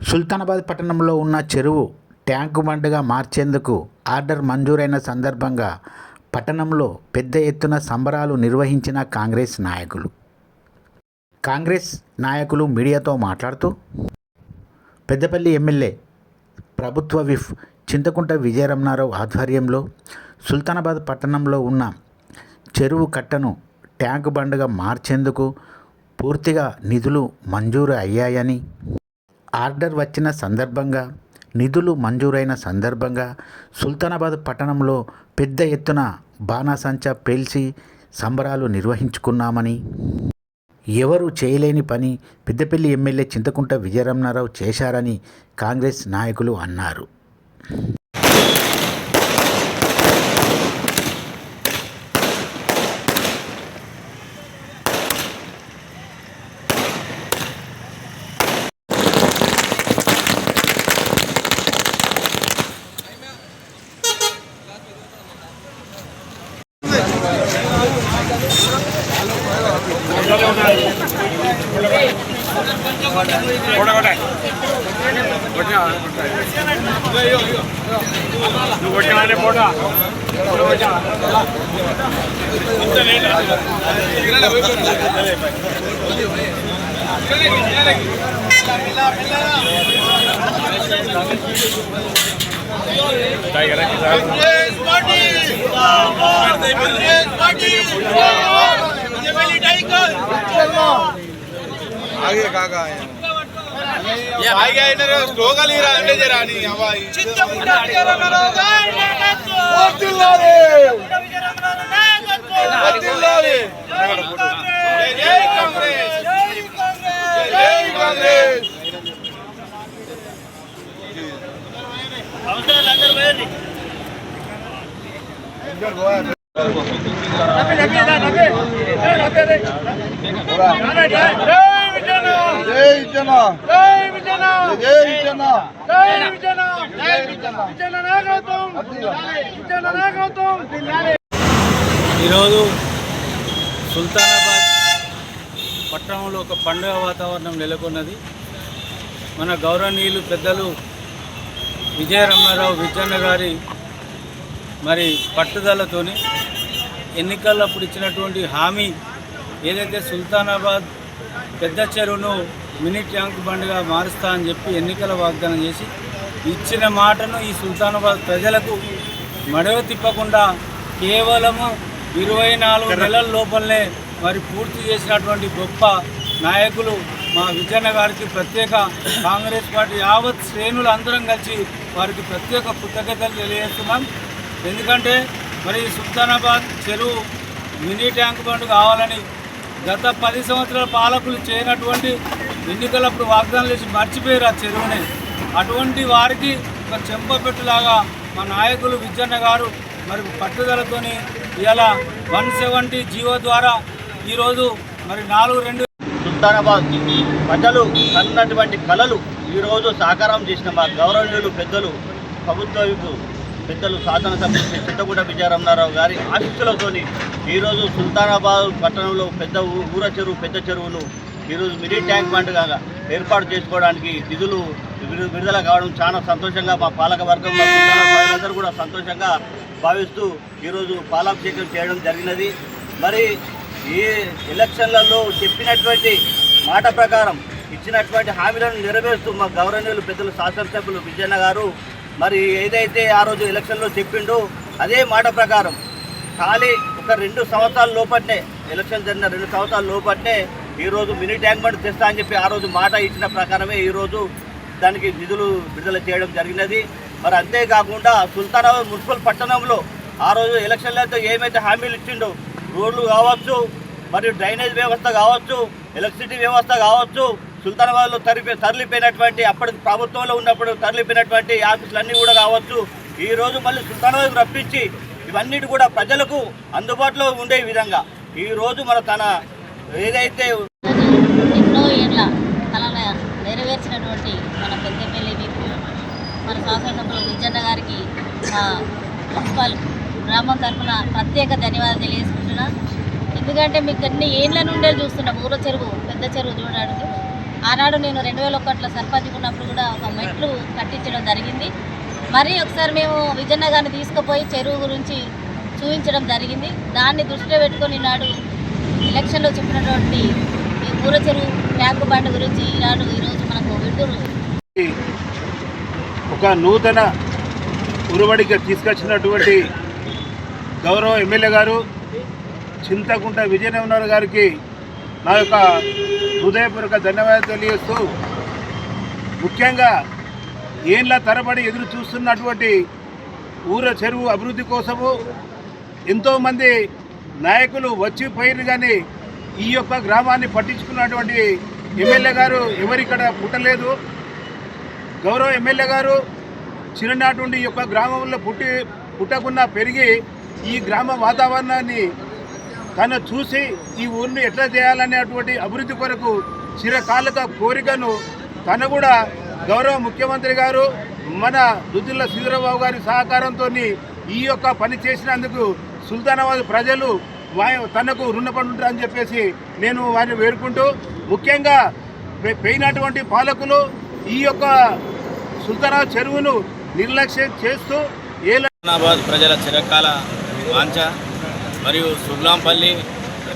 సుల్తానాబాద్ పట్టణంలో ఉన్న చెరువు ట్యాంకు బండ్గా మార్చేందుకు ఆర్డర్ మంజూరైన సందర్భంగా పట్టణంలో పెద్ద ఎత్తున సంబరాలు నిర్వహించిన కాంగ్రెస్ నాయకులు మీడియాతో మాట్లాడుతూ పెద్దపల్లి ఎమ్మెల్యే ప్రభుత్వ విప్ చింతకుంట విజయరమణారావు ఆధ్వర్యంలో సుల్తానాబాద్ పట్టణంలో ఉన్న చెరువు కట్టను ట్యాంకు బండ్గా మార్చేందుకు పూర్తిగా నిధులు మంజూరు అయ్యాయని, ఆర్డర్ వచ్చిన సందర్భంగా నిధులు మంజూరైన సందర్భంగా సుల్తానాబాద్ పట్టణంలో పెద్ద ఎత్తున బాణాసంచా పేల్చి సంబరాలు నిర్వహించుకున్నామని, ఎవరు చేయలేని పని పెద్దపల్లి ఎమ్మెల్యే చింతకుంట విజయరమణారావు చేశారని కాంగ్రెస్ నాయకులు అన్నారు. आगे काका ये भाई गए इधर स्लोगन ही रहा है जरा नहीं हवाई चिंतकुंटा विजयरमणाराव वर्दिल्लारे जय कांग्रेस जय कांग्रेस అవసరం అందరూ వేయండి ఇందర్ గోవా ఈరోజు సుల్తానాబాద్ పట్టణంలో ఒక పండుగ వాతావరణం నెలకొన్నది. మన గౌరవనీయులు పెద్దలు విజయరమణారావు విజయన్న గారి మరి పట్టుదలతోని ఎన్నికలప్పుడు ఇచ్చినటువంటి హామీ ఏదైతే సుల్తానాబాద్ పెద్ద చెరువును మినీ ట్యాంక్ బండ్గా మారుస్తా అని చెప్పి ఎన్నికల వాగ్దానం చేసి ఇచ్చిన మాటను ఈ సుల్తానాబాద్ ప్రజలకు మడవ తిప్పకుండా కేవలము 24 నెలల లోపలనే మరి పూర్తి చేసినటువంటి గొప్ప నాయకులు మా విజయన్న గారికి ప్రత్యేక కాంగ్రెస్ పార్టీ యావత్ శ్రేణులు అందరం కలిసి వారికి ప్రత్యేక కృతజ్ఞతలు తెలియజేస్తున్నాం. ఎందుకంటే మరి సుల్తానాబాద్ చెరువు మినీ ట్యాంక్ బండ్ కావాలని గత 10 సంవత్సరాల పాలకులు చేయనటువంటి ఎన్నికలప్పుడు వాగ్దానం చేసి మర్చిపోయారు ఆ చెరువుని. అటువంటి వారికి ఒక చెంపపెట్టులాగా మా నాయకులు విజయన్న గారు మరి పట్టుదలతోని ఇలా 170 జీవో ద్వారా ఈరోజు మరి 4-2 సుల్తానాబాద్ ప్రజలు కన్నటువంటి కళలు ఈరోజు సాకారం చేసిన మా గౌరవనీయులు పెద్దలు ప్రభుత్వ పెద్దలు శాసనసభ్యులు చింతకుంట విజయరమణారావు గారి ఆశీస్సులతోని ఈరోజు సుల్తానాబాద్ పట్టణంలో పెద్ద చెరువును ఈరోజు మినీ ట్యాంక్ బండ్గా ఏర్పాటు చేసుకోవడానికి నిధులు విడుదల కావడం చాలా సంతోషంగా మా పాలక వర్గం మా ప్రజలందరూ కూడా సంతోషంగా భావిస్తూ ఈరోజు పాలాభిషేకం చేయడం జరిగినది. మరి ఈ ఎలక్షన్లలో చెప్పినటువంటి మాట ప్రకారం ఇచ్చినటువంటి హామీలను నెరవేరుస్తూ మా గౌరవనీయులు పెద్దలు శాసనసభ్యులు విజయన్న గారు మరి ఏదైతే ఆ రోజు ఎలక్షన్లో చెప్పిండో అదే మాట ప్రకారం ఖాళీ ఒక 2 సంవత్సరాల లోపట్నే ఎలక్షన్ జరిగిన 2 సంవత్సరాల లోపట్నే ఈరోజు మినీ ట్యాంక్ బండ్ తెస్తా అని చెప్పి ఆ రోజు మాట ఇచ్చిన ప్రకారమే ఈరోజు దానికి నిధులు విడుదల చేయడం జరిగినది. మరి అంతేకాకుండా సుల్తానాబాద్ మున్సిపల్ పట్టణంలో ఆ రోజు ఎలక్షన్లతో ఏమైతే హామీలు ఇచ్చిండో రోడ్లు కావచ్చు, మరియు డ్రైనేజ్ వ్యవస్థ కావచ్చు, ఎలక్ట్రిసిటీ వ్యవస్థ కావచ్చు, సుల్తానాబాద్లో తరలిపోయినటువంటి అప్పటికి ప్రభుత్వంలో ఉన్నప్పుడు తరలిపోయినటువంటి ఆఫీసులన్నీ కూడా కావచ్చు, ఈరోజు మళ్ళీ సుల్తానాబాద్ రప్పించి ఇవన్నిటి కూడా ప్రజలకు అందుబాటులో ఉండే విధంగా ఈరోజు తన ఏదైతే ఎన్నో ఏళ్ళ కళను నెరవేర్చినటువంటి మన పెద్దపల్లి విప్ మన శాసనసభ్యులు విజయన్న గారికి మున్సిపల్ గ్రామం తరఫున ప్రత్యేక ధన్యవాదాలు తెలియజేసుకుంటున్నా. ఎందుకంటే మీకు అన్ని ఏళ్ళ నుండే చూస్తున్నాం ఊర చెరువు పెద్ద చెరువు చూడడానికి ఆనాడు నేను 2001లో సర్పంచ్గా ఉన్నప్పుడు కూడా ఒక మెట్లు కట్టించడం జరిగింది. మరి ఒకసారి మేము విజయన్న గారిని తీసుకుపోయి చెరువు గురించి చూపించడం జరిగింది. దాన్ని దృష్టిలో పెట్టుకొని నాడు ఎలక్షన్లో చెప్పినటువంటి ఈ ఊర చెరువు ట్యాంకు బండ్ గురించి ఈరోజు మనకు విడుదల ఒక నూతన ఉరువడికి తీసుకొచ్చినటువంటి గౌరవ ఎమ్మెల్యే గారు చింతకుంట విజయనగరం గారికి నా యొక్క హృదయపూర్వక ధన్యవాదాలు తెలియజేస్తూ, ముఖ్యంగా ఏళ్ళ తరబడి ఎదురు చూస్తున్నటువంటి ఊర చెరువు అభివృద్ధి కోసము ఎంతోమంది నాయకులు వచ్చిపోయిన కానీ ఈ యొక్క గ్రామాన్ని పట్టించుకున్నటువంటి ఎమ్మెల్యే గారు ఎవరిక్కడ పుట్టలేదు. గౌరవ ఎమ్మెల్యే గారు చిన్ననాటి నుండి ఈ యొక్క గ్రామంలో పుట్టకుండా పెరిగి ఈ గ్రామ వాతావరణాన్ని తను చూసి ఈ ఊరిని ఎట్లా చేయాలనేటువంటి అభివృద్ధి కొరకు చిరకాలుగా కోరికను తను కూడా గౌరవ ముఖ్యమంత్రి గారు మన దుద్దిల్ల శ్రీధరబాబు గారి సహకారంతో ఈ యొక్క పని చేసినందుకు సుల్తానాబాద్ ప్రజలు తనకు రుణపడి ఉంటారని చెప్పేసి నేను వారిని వేడుకుంటూ, ముఖ్యంగా పోయినటువంటి పాలకులు ఈ యొక్క సుల్తానాబాద్ చెరువును నిర్లక్ష్యం చేస్తూ సుల్తానాబాద్ ప్రజల చిరకాల వాంఛ మరియు సుర్లాంపల్లి,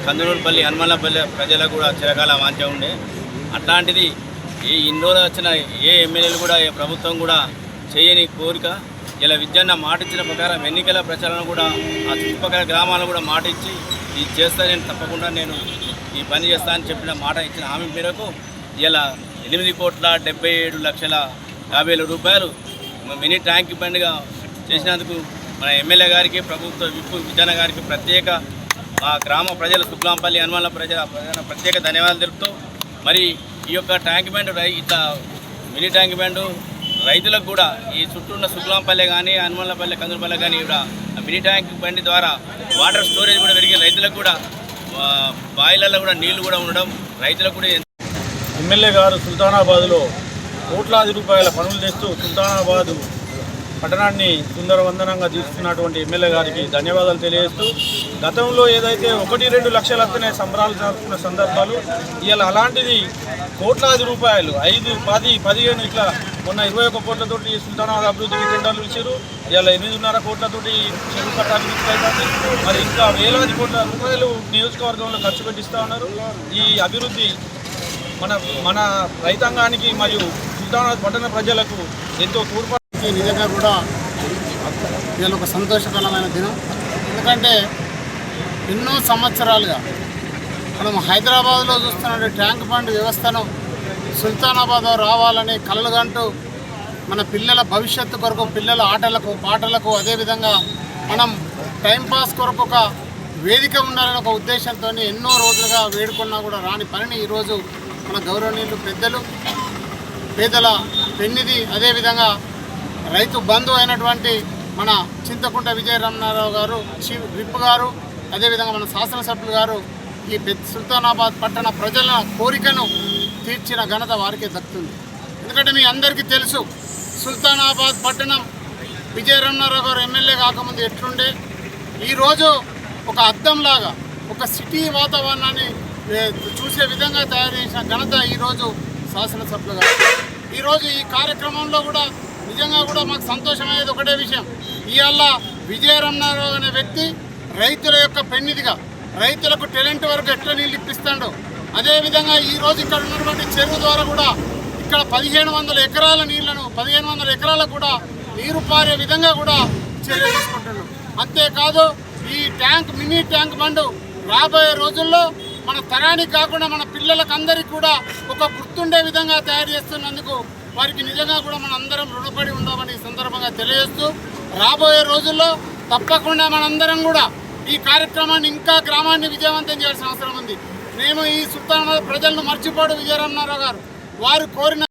కందునూరుపల్లి, హనుమల్లపల్లి ప్రజలకు కూడా చిరకాల వాంఛ ఉండే. అట్లాంటిది ఇన్ని రోజులు వచ్చిన ఏ ఎమ్మెల్యేలు కూడా ఏ ప్రభుత్వం కూడా చేయని కోరిక ఇలా విజయన్న మాట ఇచ్చిన ప్రకారం ఎన్నికల ప్రచారం కూడా ఆ చుట్టుపక్కల గ్రామాలను కూడా మాట ఇచ్చి ఇది చేస్తా, నేను తప్పకుండా నేను ఈ పని చేస్తా అని చెప్పిన మాట ఇచ్చిన హామీ మేరకు ఇలా 8,77,50,000 రూపాయలు మినీ ట్యాంక్ బండిగా చేసినందుకు మన ఎమ్మెల్యే గారికి, ప్రభుత్వ విప్పు విజయన్న గారికి ప్రత్యేక మా గ్రామ ప్రజల సుబ్లాంపల్లి హనుమల్ల ప్రజల ప్రత్యేక ధన్యవాదాలు తెలుపుతూ, మరి ఈ యొక్క ట్యాంక్ బండ్ ఇట్లా మినీ ట్యాంక్ బండ్ రైతులకు కూడా ఈ చుట్టూ ఉన్న సుబ్లాంపల్లె కానీ హనుమల్లపల్లె, కందులపల్లె కానీ కూడా మినీ ట్యాంక్ బండి ద్వారా వాటర్ స్టోరేజ్ కూడా పెరిగి రైతులకు కూడా బాయిలలో కూడా నీళ్లు కూడా ఉండడం రైతులకు కూడా. ఎమ్మెల్యే గారు సుల్తానాబాద్లో కోట్లాది రూపాయల పనులు తెస్తూ సుల్తానాబాద్ పట్టణాన్ని సుందరవందనంగా తీసుకున్నటువంటి ఎమ్మెల్యే గారికి ధన్యవాదాలు తెలియజేస్తూ, గతంలో ఏదైతే 1-2 లక్షలు వస్తేనే సంబరాలు జరుపుకున్న సందర్భాలు ఇవాళ అలాంటిది కోట్లాది రూపాయలు 5, 10, 15 ఇట్లా మొన్న 21 కోట్లతోటి సుల్తానాబాద్ అభివృద్ధికి టెండర్లు ఇచ్చారు. ఇవాళ 8.5 కోట్లతోటి చెరువు కట్టాలి అవుతుంది. మరి ఇంకా వేలాది కోట్ల రూపాయలు నియోజకవర్గంలో ఖర్చు పెట్టిస్తూ ఉన్నారు. ఈ అభివృద్ధి మన రైతాంగానికి మరియు సుల్తానాబాద్ పట్టణ ప్రజలకు ఎంతో తోడ్పడి నిజంగా కూడా ఇవాళ ఒక సంతోషకరమైన దినం. ఎందుకంటే ఎన్నో సంవత్సరాలుగా మనం హైదరాబాద్లో చూస్తున్న ట్యాంక్ బండ్ వ్యవస్థను సుల్తానాబాద్ రావాలని కలలుగంటూ మన పిల్లల భవిష్యత్తు కొరకు, పిల్లల ఆటలకు పాటలకు, అదేవిధంగా మనం టైంపాస్ కొరకు ఒక వేదిక ఉండాలని ఒక ఉద్దేశంతో ఎన్నో రోజులుగా వేడుకున్నా కూడా రాని పనిని ఈరోజు మన గౌరవనీయులు పెద్దలు, పేదల పెన్నిధి, అదేవిధంగా రైతు బంధు అయినటువంటి మన చింతకుంట విజయరమణారావు గారు, విప్ గారు, అదేవిధంగా మన శాసనసభ్యులు గారు ఈ సుల్తానాబాద్ పట్టణ ప్రజల కోరికను తీర్చిన ఘనత వారికే దక్కుతుంది. ఎందుకంటే మీ అందరికీ తెలుసు సుల్తానాబాద్ పట్టణం విజయరమణారావు గారు ఎమ్మెల్యే కాకముందు ఎట్లుండే. ఈరోజు ఒక అద్దంలాగా ఒక సిటీ వాతావరణాన్ని చూసే విధంగా తయారు చేసిన ఘనత ఈరోజు శాసనసభ్యులు గారు. ఈరోజు ఈ కార్యక్రమంలో కూడా నిజంగా కూడా మాకు సంతోషమయ్యేది ఒకటే విషయం, ఇవాళ విజయరమణారావు అనే వ్యక్తి రైతుల యొక్క పెన్నిదిగా రైతులకు టాలెంట్ వరకు ఎట్లా నీళ్ళు ఇప్పిస్తాడో, అదేవిధంగా ఈరోజు ఇక్కడ ఉన్నటువంటి చెరువు ద్వారా కూడా ఇక్కడ 1500 ఎకరాల నీళ్లను 1500 ఎకరాలకు కూడా నీరు పారే విధంగా కూడా చర్య తీసుకుంటున్నాడు. అంతేకాదు ఈ మినీ ట్యాంక్ బండ్ రాబోయే రోజుల్లో మన తరానికి కాకుండా మన పిల్లలకు అందరికీ కూడా ఒక గుర్తుండే విధంగా తయారు చేస్తున్నందుకు వారికి నిజంగా కూడా మన అందరం రుణపడి ఉందామని ఈ సందర్భంగా తెలియజేస్తూ, రాబోయే రోజుల్లో తప్పకుండా మనందరం కూడా ఈ కార్యక్రమాన్ని ఇంకా గ్రామాన్ని విజయవంతం చేయాల్సిన అవసరం ఉంది. మేము ఈ సుల్తానాబాద్ ప్రజలను మర్చిపోడు విజయరమణారావు గారు వారు కోరిన